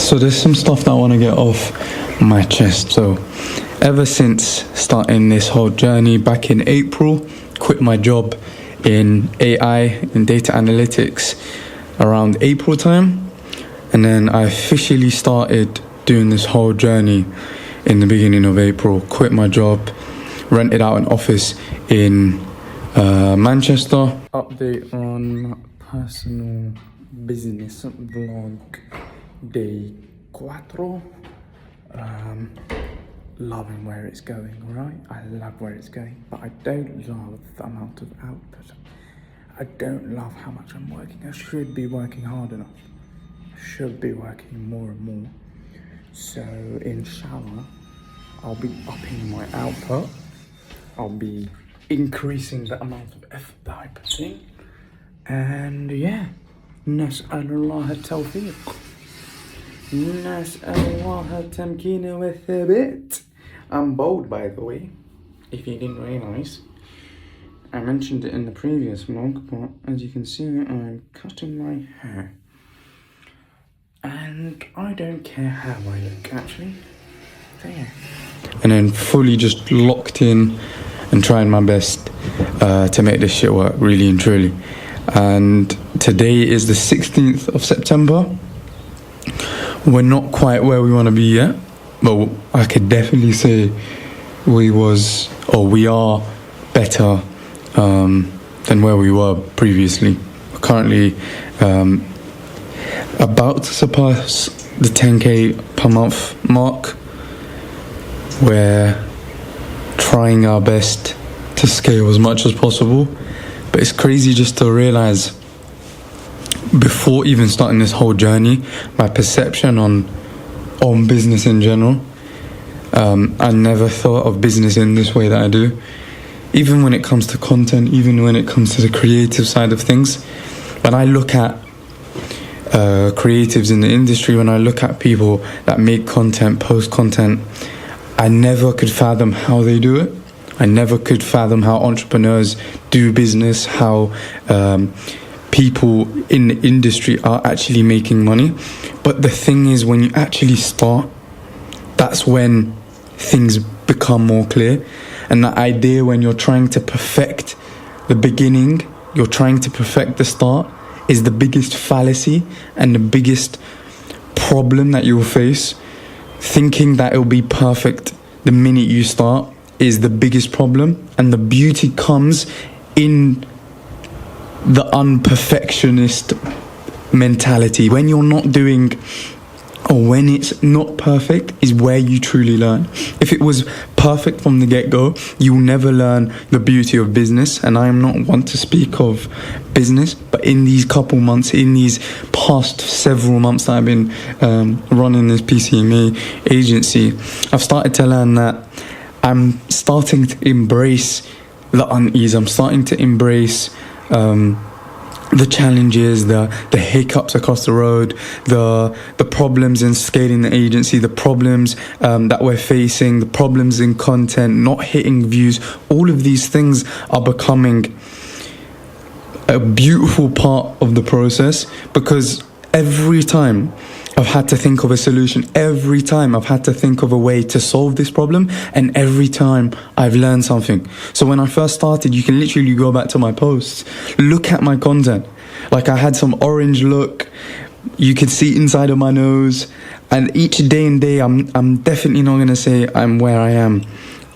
So there's some stuff that I want to get off my chest. So ever since starting this whole journey back in April, quit my job in AI, in data analytics, around April time. And then I officially started doing this whole journey in the beginning of April. Quit my job, rented out an office in Manchester. Update on personal business vlog day 4. Loving where it's going, right? I love where it's going, but I don't love the amount of output. I don't love how much I'm working. I should be working hard enough. I should be working more and more. So inshallah, I'll be upping my output. I'll be increasing the amount of effort that I put in. And yeah, nas'alullah al-tawfiq. Nas'alullah al-tamkina with a bit. I'm bald, by the way, if you didn't realise. I mentioned it in the previous vlog, but as you can see, I'm cutting my hair. And I don't care how I look, actually. So yeah. And then fully just locked in and trying my best to make this shit work, really and truly. And today is the 16th of September. We're not quite where we want to be yet, but I could definitely say we are better than where we were previously. We're currently about to surpass the 10k per month mark. We're trying our best to scale as much as possible, but it's crazy just to realize before even starting this whole journey, my perception on business in general, I never thought of business in this way that I do. Even when it comes to content, even when it comes to the creative side of things, when I look at creatives in the industry, when I look at people that make content, post content, I never could fathom how they do it. I never could fathom how entrepreneurs do business, how people in the industry are actually making money. But the thing is, when you actually start, that's when things become more clear. And the idea, when you're trying to perfect the beginning, you're trying to perfect the start, is the biggest fallacy and the biggest problem that you'll face. Thinking that it'll be perfect the minute you start is the biggest problem. And the beauty comes in the unperfectionist mentality. When you're not doing, or when it's not perfect, is where you truly learn. If it was perfect from the get-go, you'll never learn the beauty of business. And I am not one to speak of business, but in these couple months, in these past several months that I've been running this PCMA agency, I've started to learn that I'm starting to embrace the unease. I'm starting to embrace the challenges, the hiccups across the road, the problems in scaling the agency, the problems that we're facing, the problems in content, not hitting views. All of these things are becoming a beautiful part of the process, because every time I've had to think of a solution, every time I've had to think of a way to solve this problem, and every time I've learned something. So when I first started, you can literally go back to my posts, look at my content. Like, I had some orange look, you could see inside of my nose, and each day and day, I'm definitely not going to say I'm where I am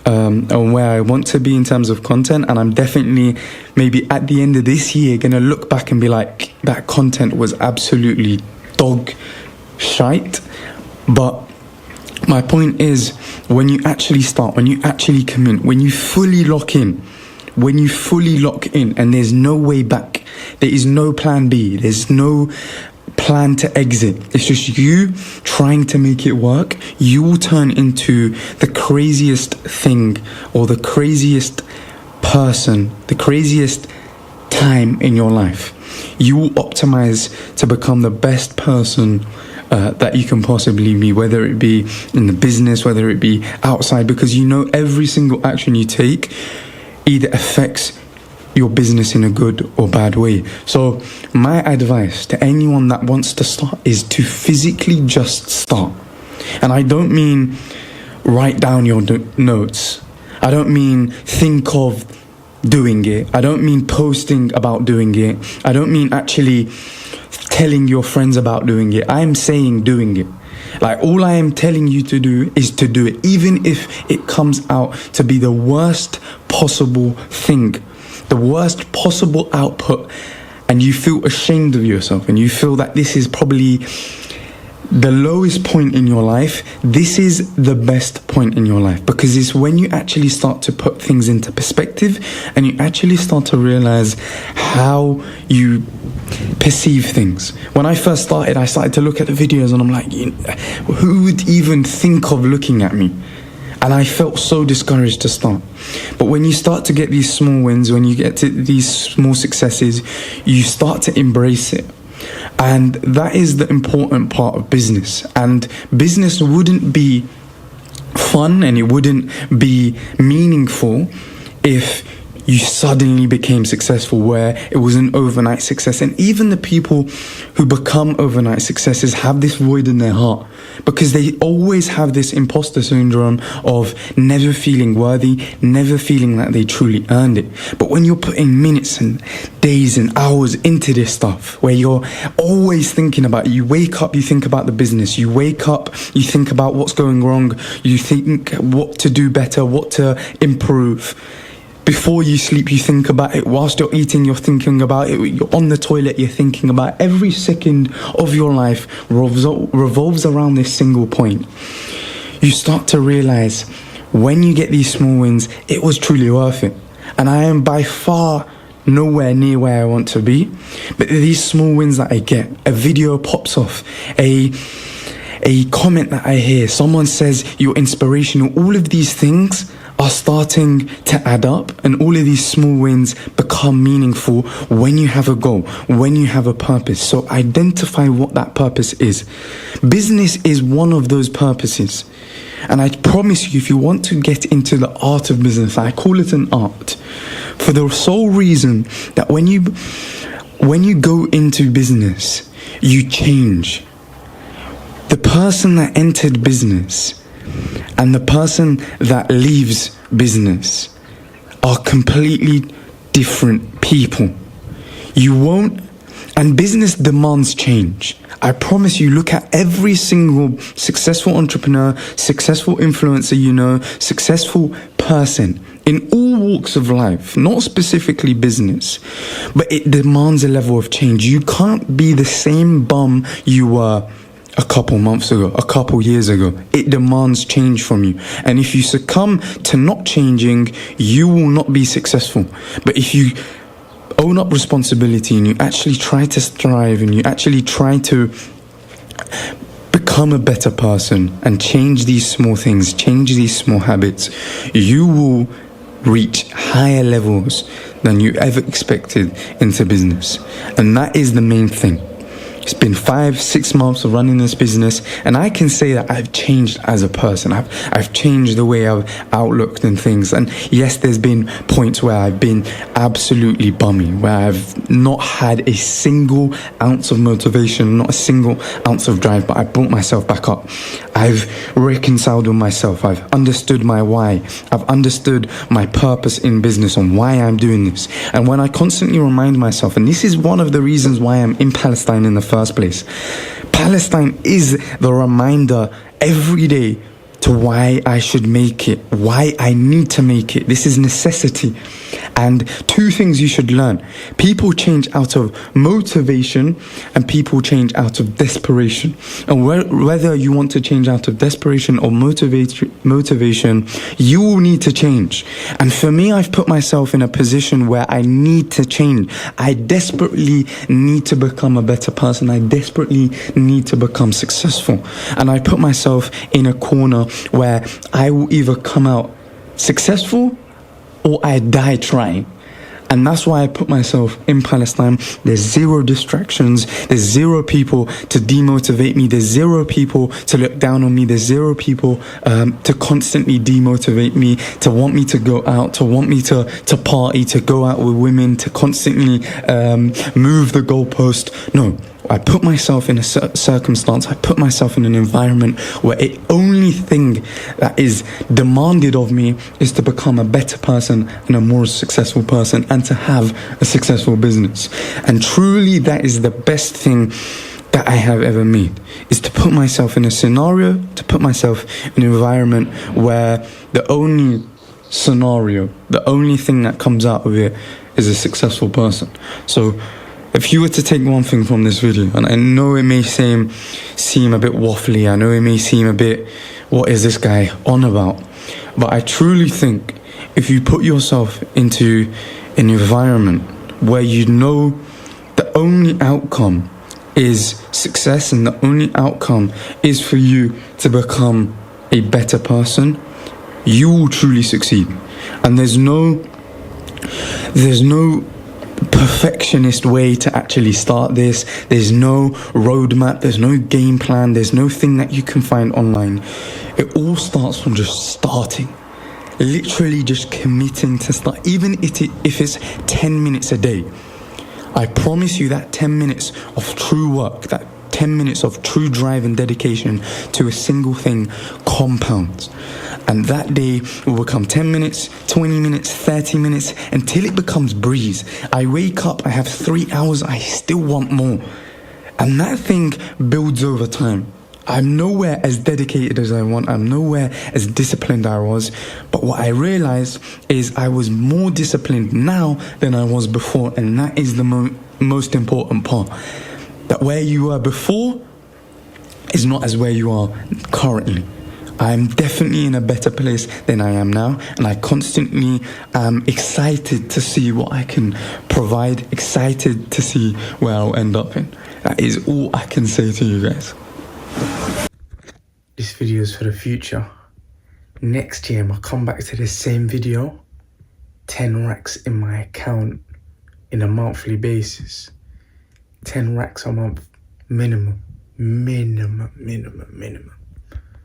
or where I want to be in terms of content, and I'm definitely maybe at the end of this year going to look back and be like, that content was absolutely dog shite. But my point is, when you actually start, when you actually commit, when you fully lock in, and there's no way back, there is no plan B, there's no plan to exit, it's just you trying to make it work, you will turn into the craziest thing, or the craziest person, the craziest time in your life. You will optimize to become the best person that you can possibly be, whether it be in the business, whether it be outside, because you know every single action you take either affects your business in a good or bad way. So my advice to anyone that wants to start is to physically just start. And I don't mean write down your notes. I don't mean think of doing it. I don't mean posting about doing it. I don't mean actually telling your friends about doing it. I am saying doing it. Like, all I am telling you to do is to do it, even if it comes out to be the worst possible thing, the worst possible output, and you feel ashamed of yourself and you feel that this is probably the lowest point in your life. This is the best point in your life, because it's when you actually start to put things into perspective and you actually start to realize how you perceive things. When I first started, I started to look at the videos and I'm like, who would even think of looking at me? And I felt so discouraged to start. But when you start to get these small wins, when you get to these small successes, you start to embrace it. And that is the important part of business. And business wouldn't be fun and it wouldn't be meaningful if you suddenly became successful, where it was an overnight success. And even the people who become overnight successes have this void in their heart, because they always have this imposter syndrome of never feeling worthy, never feeling that they truly earned it. But when you're putting minutes and days and hours into this stuff, where you're always thinking about it, you wake up, you think about the business, you wake up, you think about what's going wrong, you think what to do better, what to improve. Before you sleep, you think about it. Whilst you're eating, you're thinking about it. You're on the toilet, you're thinking about it. Every second of your life revolves around this single point. You start to realize when you get these small wins, it was truly worth it. And I am by far nowhere near where I want to be. But these small wins that I get, a video pops off, a comment that I hear, someone says you're inspirational, all of these things are starting to add up, and all of these small wins become meaningful when you have a goal, when you have a purpose. So identify what that purpose is. Business is one of those purposes. And I promise you, if you want to get into the art of business, I call it an art, for the sole reason that when you go into business, you change. The person that entered business and the person that leaves business are completely different people. And business demands change. I promise you, look at every single successful entrepreneur, successful influencer, successful person in all walks of life, not specifically business, but it demands a level of change. You can't be the same bum you were a couple months ago, a couple years ago. It demands change from you. And if you succumb to not changing, you will not be successful. But if you own up responsibility and you actually try to strive and you actually try to become a better person and change these small things, change these small habits, you will reach higher levels than you ever expected into business. And that is the main thing. It's been 5-6 months of running this business, and I can say that I've changed as a person. I've changed the way I've outlooked and things. And yes, there's been points where I've been absolutely bummy, where I've not had a single ounce of motivation, not a single ounce of drive, but I brought myself back up. I've reconciled with myself. I've understood my why. I've understood my purpose in business and why I'm doing this. And when I constantly remind myself, and this is one of the reasons why I'm in Palestine in the first place. Palestine is the reminder every day to why I should make it, why I need to make it. This is necessity. And two things you should learn. People change out of motivation and people change out of desperation. And whether you want to change out of desperation or motivation, you will need to change. And for me, I've put myself in a position where I need to change. I desperately need to become a better person. I desperately need to become successful. And I put myself in a corner where I will either come out successful or I die trying. And that's why I put myself in Palestine. There's zero distractions. There's zero people to demotivate me. There's zero people to look down on me. There's zero people to constantly demotivate me, to want me to go out, to want me to party, to go out with women, to constantly move the goalpost. No, I put myself in a circumstance, I put myself in an environment where the only thing that is demanded of me is to become a better person and a more successful person and to have a successful business. And truly, that is the best thing that I have ever made, is to put myself in a scenario, to put myself in an environment where the only scenario, the only thing that comes out of it is a successful person. So if you were to take one thing from this video, and I know it may seem a bit waffly, I know it may seem a bit, what is this guy on about? But I truly think if you put yourself into an environment where you know the only outcome is success and the only outcome is for you to become a better person, you will truly succeed. And there's no perfectionist way to actually start this. There's no roadmap, there's no game plan, there's no thing that you can find online. It all starts from just starting, literally just committing to start, even if it's 10 minutes a day. I promise you that 10 minutes of true work, that 10 minutes of true drive and dedication to a single thing compounds. And that day will become 10 minutes, 20 minutes, 30 minutes, until it becomes breeze. I wake up, I have 3 hours, I still want more. And that thing builds over time. I'm nowhere as dedicated as I want. I'm nowhere as disciplined I was. But what I realized is I was more disciplined now than I was before. And that is the most important part. That where you were before is not as where you are currently. I'm definitely in a better place than I am now, and I constantly am excited to see what I can provide, excited to see where I'll end up in. That is all I can say to you guys. This video is for the future. Next year, I'll come back to the same video, 10 racks in my account in a monthly basis. 10 racks a month, minimum.